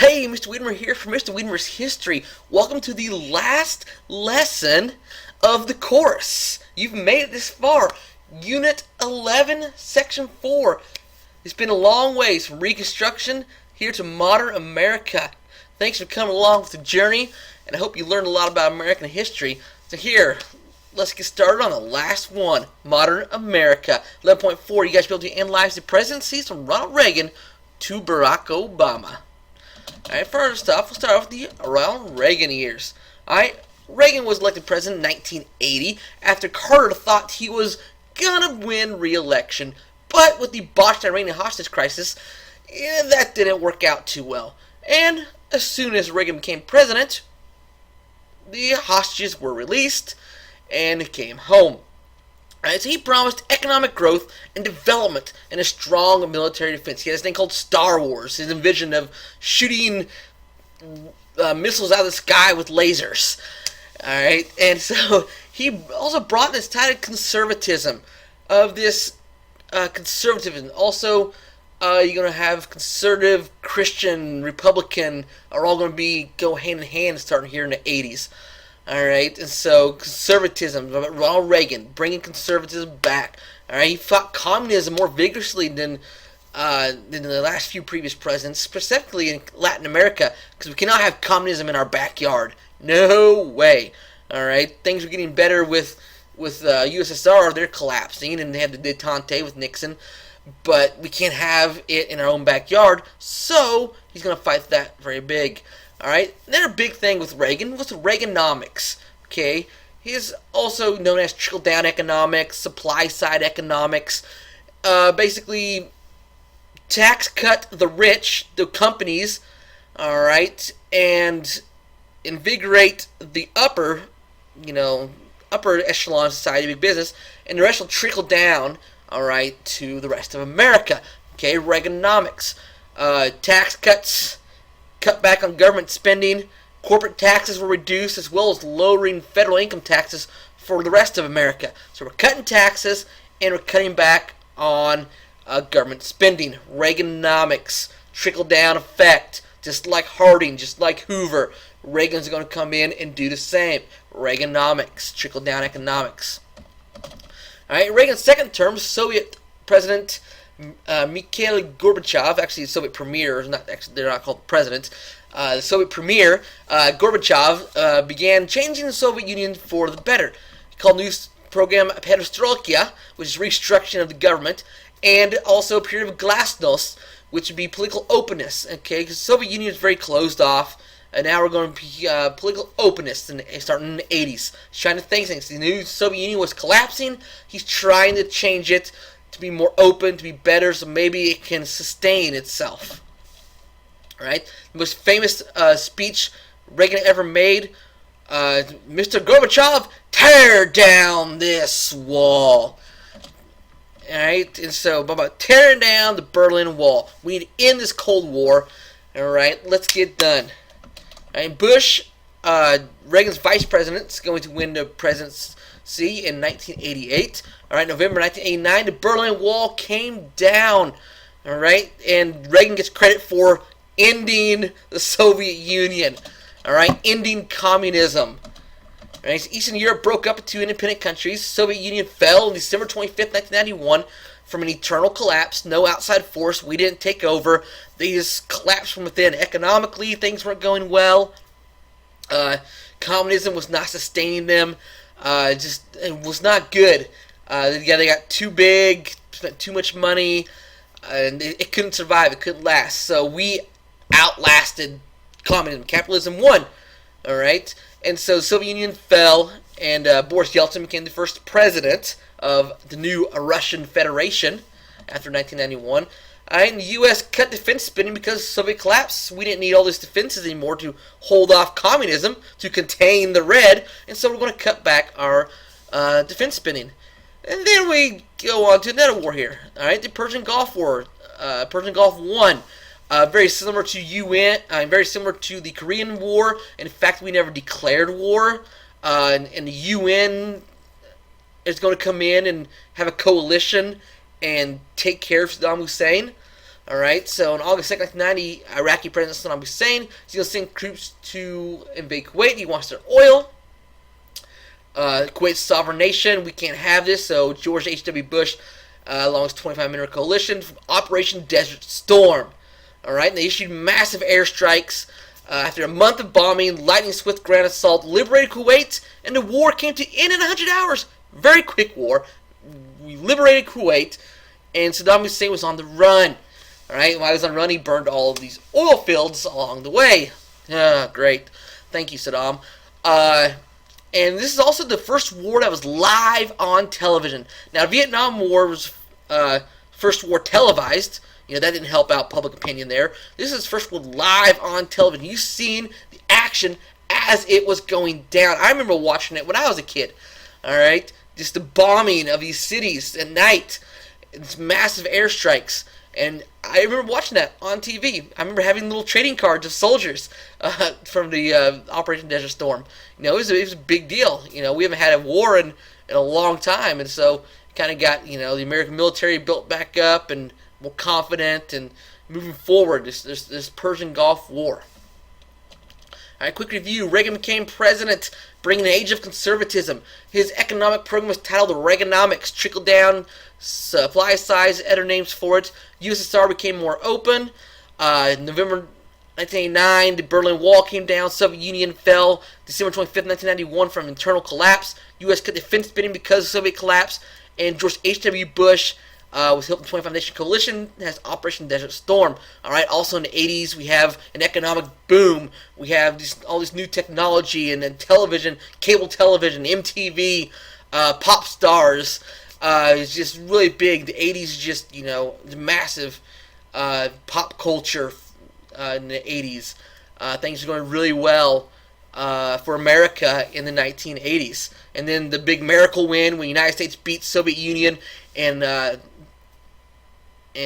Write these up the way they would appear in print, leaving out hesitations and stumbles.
Hey, Mr. Wiedemer here for Mr. Wiedemer's History. Welcome to the last lesson of the course. You've made it this far. Unit 11, Section 4. It's been a long ways from Reconstruction here to modern America. Thanks for coming along with the journey, and I hope you learned a lot about American history. So here, let's get started on the last one, modern America. 11.4, you guys will be able to analyze the presidencies from Ronald Reagan to Barack Obama. Alright, first off, we'll start off with the Ronald Reagan years. Alright, Reagan was elected president in 1980 after Carter thought he was gonna win re-election. But with the botched Iranian hostage crisis, that didn't work out too well. And as soon as Reagan became president, the hostages were released and came home. Alright, so he promised economic growth and development and a strong military defense. He had this thing called Star Wars, his vision of shooting missiles out of the sky with lasers. Alright, and so he also brought this tide of conservatism, of this conservatism. Also, you're going to have conservative, Christian, Republican are all going to go hand in hand starting here in the 80s. Alright, and so conservatism, Ronald Reagan, bringing conservatism back. Alright, he fought communism more vigorously than the last few previous presidents, specifically in Latin America, because we cannot have communism in our backyard. No way. Alright, things were getting better with USSR, they're collapsing, and they had the detente with Nixon, but we can't have it in our own backyard, so he's going to fight that very big. Alright, another big thing with Reagan was Reaganomics. Okay, he's also known as trickle-down economics, supply-side economics. Basically, tax cut the rich, the companies, alright, and invigorate the upper echelon society, big business, and the rest will trickle down, alright, to the rest of America. Okay, Reaganomics. Tax cuts, cut back on government spending, corporate taxes were reduced, as well as lowering federal income taxes for the rest of America. So we're cutting taxes, and we're cutting back on government spending. Reaganomics, trickle-down effect, just like Harding, just like Hoover. Reagan's going to come in and do the same. Reaganomics, trickle-down economics. Alright, Reagan's second term, Soviet President Mikhail Gorbachev, actually the Soviet premier, they're not called presidents, the Soviet premier, Gorbachev, began changing the Soviet Union for the better. He called the new program Perestroika, which is restructuring of the government, and also a period of glasnost, which would be political openness. Okay, because the Soviet Union is very closed off, and now we're going to be political openness starting in the 80s. He's trying to think things. The new Soviet Union was collapsing. He's trying to change it to be more open, to be better, so maybe it can sustain itself. Alright? The most famous speech Reagan ever made, Mr. Gorbachev, tear down this wall. Alright? And so, about tearing down the Berlin Wall. We need to end this Cold War. Alright? Let's get done. Alright, Bush, Reagan's vice president, is going to win the presidency in 1988. Alright, November 1989, the Berlin Wall came down. Alright, and Reagan gets credit for ending the Soviet Union. Alright, ending communism. Alright, so Eastern Europe broke up into independent countries. Soviet Union fell on December 25th, 1991 from an eternal collapse. No outside force. We didn't take over. They just collapsed from within. Economically, things weren't going well. Communism was not sustaining them. It was not good. They got too big, spent too much money, and it couldn't survive. It couldn't last. So we outlasted communism. Capitalism won. All right, and so the Soviet Union fell, and Boris Yeltsin became the first president of the new Russian Federation after 1991. And the U.S. cut defense spending because of the Soviet collapse. We didn't need all these defenses anymore to hold off communism, to contain the red, and so we're going to cut back our defense spending. And then we go on to another war here. All right, the Persian Gulf War. Persian Gulf One, very similar to very similar to the Korean War. In fact, we never declared war. And the UN is going to come in and have a coalition and take care of Saddam Hussein. All right, so on August 2nd, 1990, Iraqi President Saddam Hussein is going to send troops to invade Kuwait. He wants their oil. Kuwait's sovereign nation. We can't have this. So George H.W. Bush, along with 25-member coalition, from Operation Desert Storm. All right, and they issued massive airstrikes. After a month of bombing, lightning-swift ground assault liberated Kuwait, and the war came to end in 100 hours. Very quick war. We liberated Kuwait, and Saddam Hussein was on the run. All right, while he was on the run, he burned all of these oil fields along the way. Great. Thank you, Saddam. And this is also the first war that was live on television. Now, Vietnam War was first war televised. That didn't help out public opinion there. This is first one live on television. You've seen the action as it was going down. I remember watching it when I was a kid. All right, just the bombing of these cities at night, these massive airstrikes. And I remember watching that on TV. I remember having little trading cards of soldiers from the Operation Desert Storm. It was a big deal. We haven't had a war in a long time, and so kind of got the American military built back up and more confident and moving forward. This Persian Gulf War. All right, quick review. Reagan became president, bringing an age of conservatism. His economic program was titled Reaganomics, trickle-down supply size, other names for it. USSR became more open. November 1989, the Berlin Wall came down. Soviet Union fell. December 25th, 1991, from internal collapse. U.S. cut defense spending because of Soviet collapse. And George H.W. Bush was helping 25-nation coalition, has Operation Desert Storm. All right. Also in the 80s, we have an economic boom. We have all this new technology and then television, cable television, MTV, pop stars. It's just really big. The 80s, just the massive pop culture in the 80s. Things are going really well for America in the 1980s. And then the big miracle win when the United States beat Soviet Union and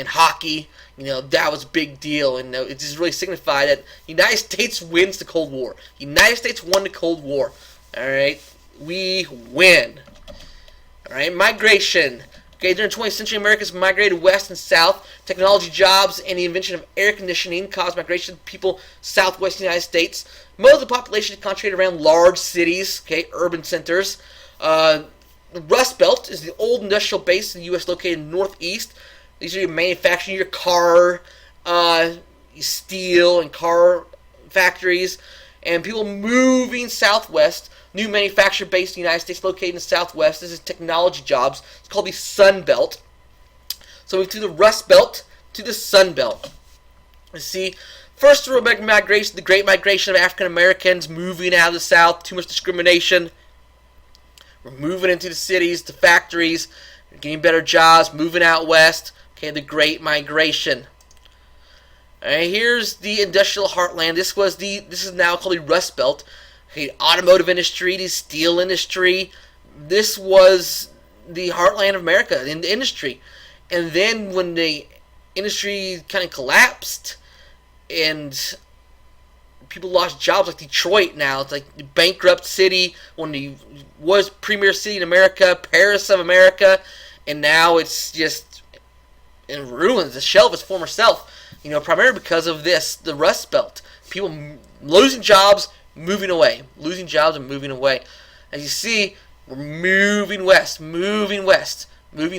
hockey, that was a big deal, and it just really signified that the United States wins the Cold War. The United States won the Cold War. All right, we win. All right, migration. Okay, during the 20th century, Americans migrated west and south. Technology, jobs, and the invention of air conditioning caused migration of people southwest United States. Most of the population is concentrated around large cities, urban centers. The Rust Belt is the old industrial base in the U.S. located in the northeast. These are your manufacturing, your car, steel and car factories, and people moving southwest. New manufacturing base in the United States located in the southwest. This is technology jobs. It's called the Sun Belt. So we move to the Rust Belt to the Sun Belt. Let's see. First, the migration, the Great Migration of African Americans moving out of the South. Too much discrimination. We're moving into the cities, the factories, getting better jobs, moving out west. Okay, the Great Migration. All right, here's the industrial heartland. This is now called the Rust Belt. Okay, automotive industry, the steel industry. This was the heartland of America in the industry. And then when the industry kind of collapsed and people lost jobs, like Detroit now, it's like the bankrupt city when it was premier city in America, Paris of America, and now it's just in ruins, a shell of its former self. Primarily because of this, the Rust Belt. People losing jobs, moving away. Losing jobs and moving away. As you see, we're moving west, moving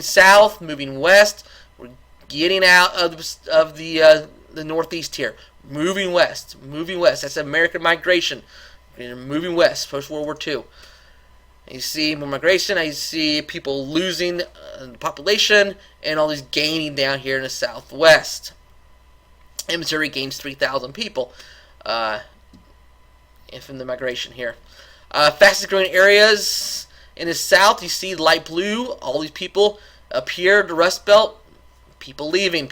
south, moving west. We're getting out of the northeast here. Moving west. That's American migration. We're moving west, post-World War II. And you see more migration. You see people losing population and all these gaining down here in the southwest. And Missouri gains 3,000 people from the migration here. Fastest growing areas in the south, you see light blue. All these people up here, the Rust Belt. People leaving,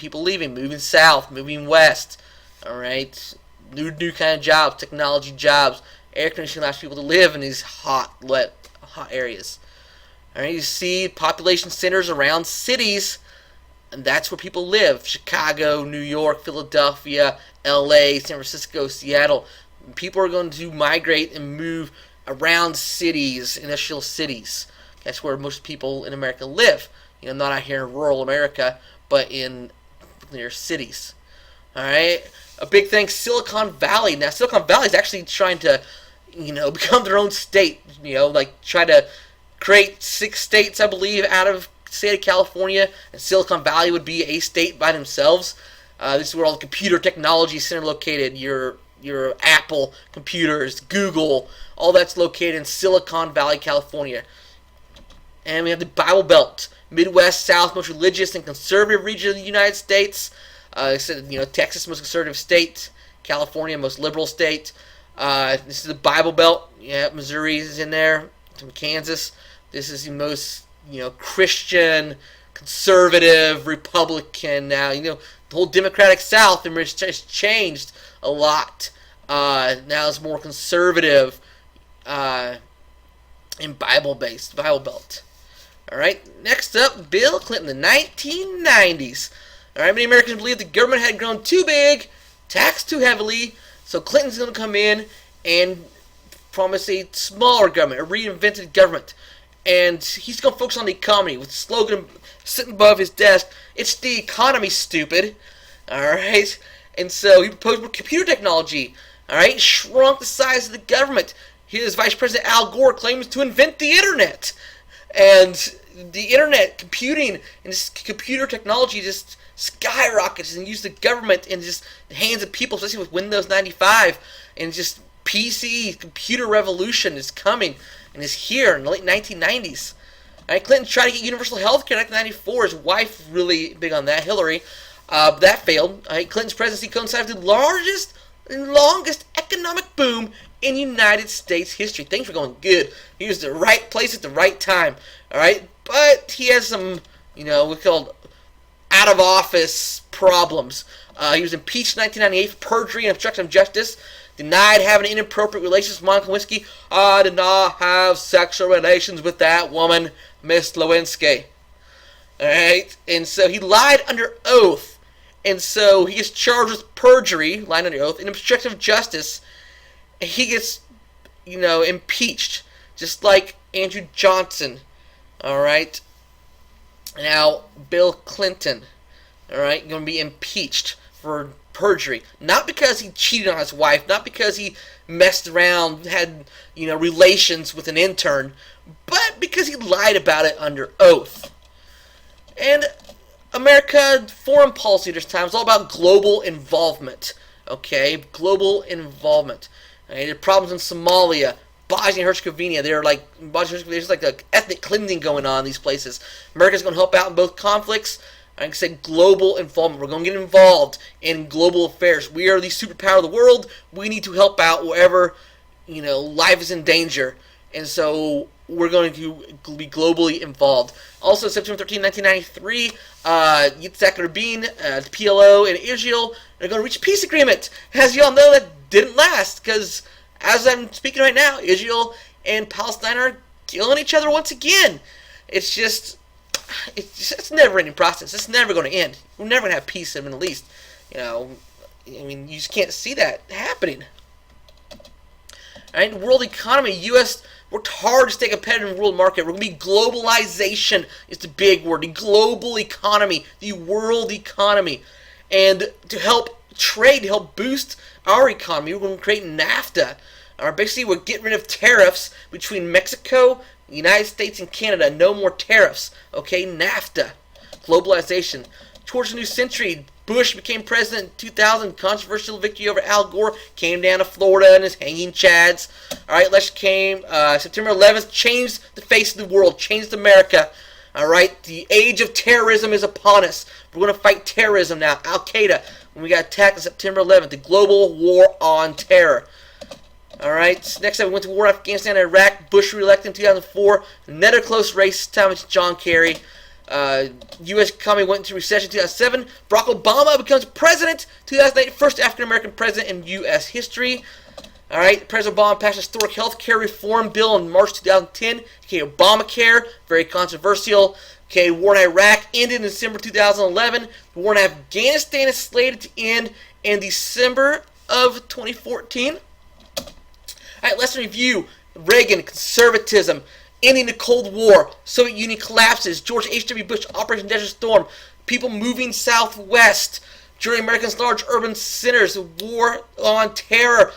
moving south, moving west. All right, new kind of jobs, technology jobs. Air conditioning allows people to live in these hot areas. All right, you see population centers around cities, and that's where people live. Chicago, New York, Philadelphia, L.A., San Francisco, Seattle. People are going to migrate and move around cities, industrial cities. That's where most people in America live. Not out here in rural America, but in near cities. All right, a big thing, Silicon Valley. Now, Silicon Valley is actually trying to, become their own state. Like try to create 6 states, I believe, out of the state of California, and Silicon Valley would be a state by themselves. This is where all the computer technology center located. Your Apple computers, Google, all that's located in Silicon Valley, California. And we have the Bible Belt, Midwest, South, most religious and conservative region of the United States. I said, Texas, most conservative state. California, most liberal state. This is the Bible Belt. Yeah, Missouri is in there. Kansas. This is the most, Christian, conservative, Republican. Now, the whole Democratic South has changed a lot. Now it's more conservative and Bible-based, Bible Belt. All right, next up, Bill Clinton, the 1990s. All right, many Americans believe the government had grown too big, taxed too heavily, so Clinton's going to come in and promise a smaller government, a reinvented government. And he's going to focus on the economy with the slogan sitting above his desk, "It's the economy, stupid." All right, and so he proposed computer technology. All right, shrunk the size of the government. His Vice President Al Gore claims to invent the internet. And the internet, computing, and this computer technology just skyrockets and used the government in just the hands of people, especially with Windows 95. And just PC, computer revolution is coming and is here in the late 1990s. All right, Clinton tried to get universal health care in 1994. His wife really big on that, Hillary. That failed. All right, Clinton's presidency coincided with the largest and longest economic boom in United States history. Things were going good. He was at the right place at the right time. All right, but he has some, we called out of office problems. He was impeached in 1998 for perjury and obstruction of justice. Denied having inappropriate relations with Monica Lewinsky. I did not have sexual relations with that woman, Miss Lewinsky. All right, and so he lied under oath, and so he gets charged with perjury, lying under oath, and obstruction of justice. He gets, impeached, just like Andrew Johnson. All right. Now, Bill Clinton, all right, going to be impeached for perjury. Not because he cheated on his wife, not because he messed around, had, relations with an intern, but because he lied about it under oath. And America foreign policy this time is all about global involvement. Okay, global involvement. There are problems in Somalia, Bosnia and Herzegovina. There's like the ethnic cleansing going on in these places. America's going to help out in both conflicts. Like I said, global involvement. We're going to get involved in global affairs. We are the superpower of the world. We need to help out wherever life is in danger, and so we're going to be globally involved. Also, September 13, 1993, Yitzhak Rabin, the PLO, and Israel are going to reach a peace agreement. As you all know, that didn't last, because as I'm speaking right now, Israel and Palestine are killing each other once again. It's a never-ending process. It's never going to end. We're never going to have peace in the Middle East. You just can't see that happening. All right, world economy, U.S. worked hard to stay competitive in the world market. We're going to be globalization. It's the big word. The global economy, the world economy. And to help trade, to help boost our economy, we're going to create NAFTA. Basically, we're getting rid of tariffs between Mexico, the United States, and Canada. No more tariffs. Okay, NAFTA. Globalization. Towards the new century, Bush became president in 2000. Controversial victory over Al Gore. Came down to Florida and his hanging chads. All right, election came. September 11th changed the face of the world. Changed America. All right, the age of terrorism is upon us. We're going to fight terrorism now. Al-Qaeda. When we got attacked on September 11th. The global war on terror. All right, next time we went to war in Afghanistan and Iraq. Bush re-elected in 2004. Another close race. This time it's John Kerry. U.S. economy went into recession in 2007. Barack Obama becomes president. 2008, first African-American president in U.S. history. All right, President Obama passed a historic health care reform bill in March 2010. Okay, Obamacare, very controversial. Okay, war in Iraq ended in December 2011. The war in Afghanistan is slated to end in December of 2014. All right, let's review Reagan, conservatism, ending the Cold War. Soviet Union collapses. George H.W. Bush, Operation Desert Storm. People moving southwest. During America's large urban centers. War on terror.